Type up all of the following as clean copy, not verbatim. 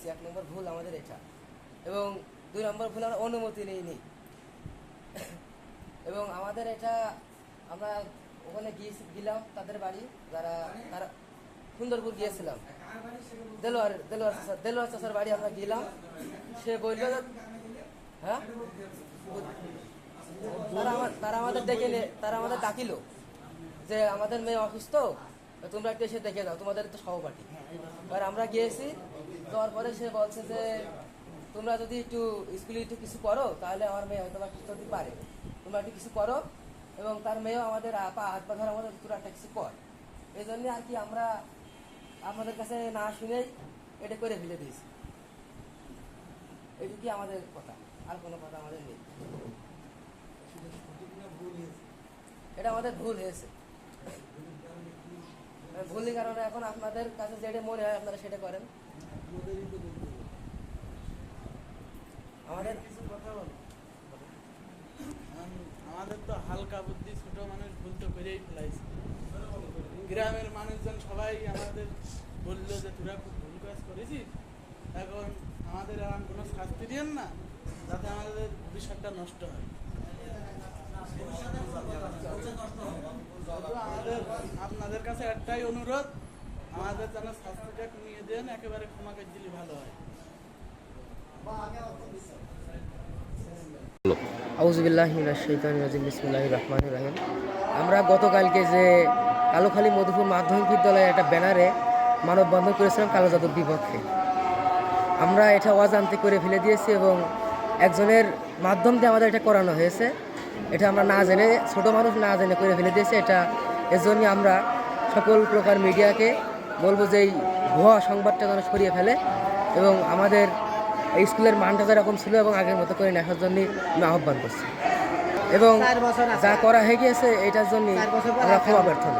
করেছি, 1 নম্বর ভুল আমাদের এটা। এবং 2 নম্বর ভুল আমরা অনুমতি নিইনি। এবং আমাদের এটা আমরা ওখানে গেলাম তাদের বাড়ি, তারা সুন্দরপুর গিয়েছিলাম, দেলোয়ার চাচার বাড়ি আমরা গেলাম। সে বলল, হ্যাঁ, তারা আমাদের ডাকিল যে আমাদের মেয়ে অসুস্থ, তোমরা একটু এসে দেখে দাও, তোমাদের তো সহপাঠী। এবার আমরা গিয়েছি, যাওয়ার পরে সে বলছে যে তোমরা যদি একটু স্কুলে একটু কিছু করো তাহলে আমার মেয়ে হয়তো বা কিছু যদি পারে, তোমরা একটু কিছু করো। এবং তার মেয়েও আমাদের হাত পা ধরে আমাদের তোরা একটা কিছু কর। এই জন্যে আর কি আমরা আপনাদের কাছে না শুনেই এটা করে ফেলে দিয়েছি। এটুকুই আমাদের কথা, আর কোনো কথা আমাদের নেই। এটা আমাদের ভুল হয়েছে। ভুলের কারণে এখন আপনাদের কাছে যেটা মনে হয় আপনারা সেটা করেন। আমাদের তো হালকা বুদ্ধি, ছোট মানুষ ভুল তো করেই ফেলাইছে। গ্রামের মানুষজন সবাই আমাদের বললো যে তোরা খুব ভুল কাজ করেছিস, এখন আমাদের আর কোনো শাস্তি দিয়েন না, যাতে আমাদের ভবিষ্যৎটা নষ্ট হয়। আমাদের আপনাদের কাছে একটাই অনুরোধ, আমাদের যেন শাস্তিটা কমিয়ে দেন, একেবারে ক্ষমা করে দিলে ভালো হয়। আউযুবিল্লাহি মিনাশ শাইতানির রাজিম, বিসমিল্লাহির রহমানির রহিম। আমরা গতকালকে যে কালোখালী মধুপুর মাধ্যমিক বিদ্যালয়ে একটা ব্যানারে মানববন্ধন করেছিলাম কালো জাদুর বিপক্ষে। আমরা এটা অজান্তে করে ফেলে দিয়েছি এবং একজনের মাধ্যম দিয়ে আমাদের এটা করানো হয়েছে। এটা আমরা না জেনে, ছোট মানুষ না জেনে করে ফেলে দিয়েছে এটা। এর জন্য আমরা সকল প্রকার মিডিয়াকে বলবো যে এই ভুয়া সংবাদটা যেন সরিয়ে ফেলে এবং আমাদের এই স্কুলের মানটা যেরকম ছিল এবং আগের মতো করে নেওয়ার জন্য আমি আহ্বান করছি। এবং যা করা হয়ে গিয়েছে এটার জন্য আমরা ক্ষমা প্রার্থনা।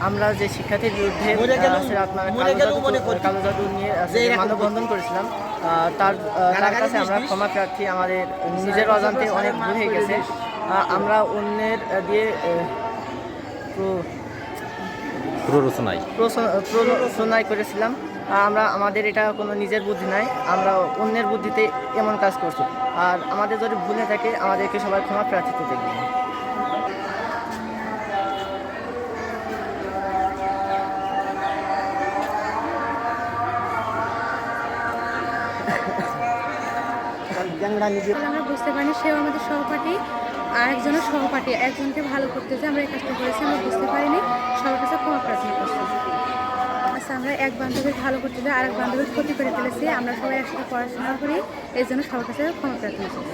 আমরা যে শিক্ষার্থীর বিরুদ্ধে কালো জাদু নিয়ে মানববন্ধন করেছিলাম, তার কাছে আমরা ক্ষমা প্রার্থী। আমাদের নিজের অজান্তে অনেক ভুল হয়ে গেছে। আমরা অন্যের দিয়ে প্ররোচনায় করেছিলাম। আমাদের এটা কোনো নিজের বুদ্ধি নাই, আমরা অন্যের বুদ্ধিতে এমন কাজ করছি। আর আমাদের যদি ভুল হয়ে থাকে আমাদেরকে সবাই ক্ষমা প্রার্থীতে দেখবেন। আমরা বুঝতে পারিনি সেও আমাদের সহপাঠী, আর একজনের সহপাঠী, একজনকে ভালো করতে যে আমরা এই কাজটা করেছি আমরা বুঝতে পারিনি, সবার কাছে ক্ষমা প্রার্থনা করছি। আচ্ছা, আমরা এক বান্ধবীর ভালো করতে যে আর এক বান্ধবীর ক্ষতি করে ফেলেছি, আমরা সবাই একসাথে পড়াশোনা করি, এই জন্য সবার কাছে ক্ষমা প্রার্থনা করছি।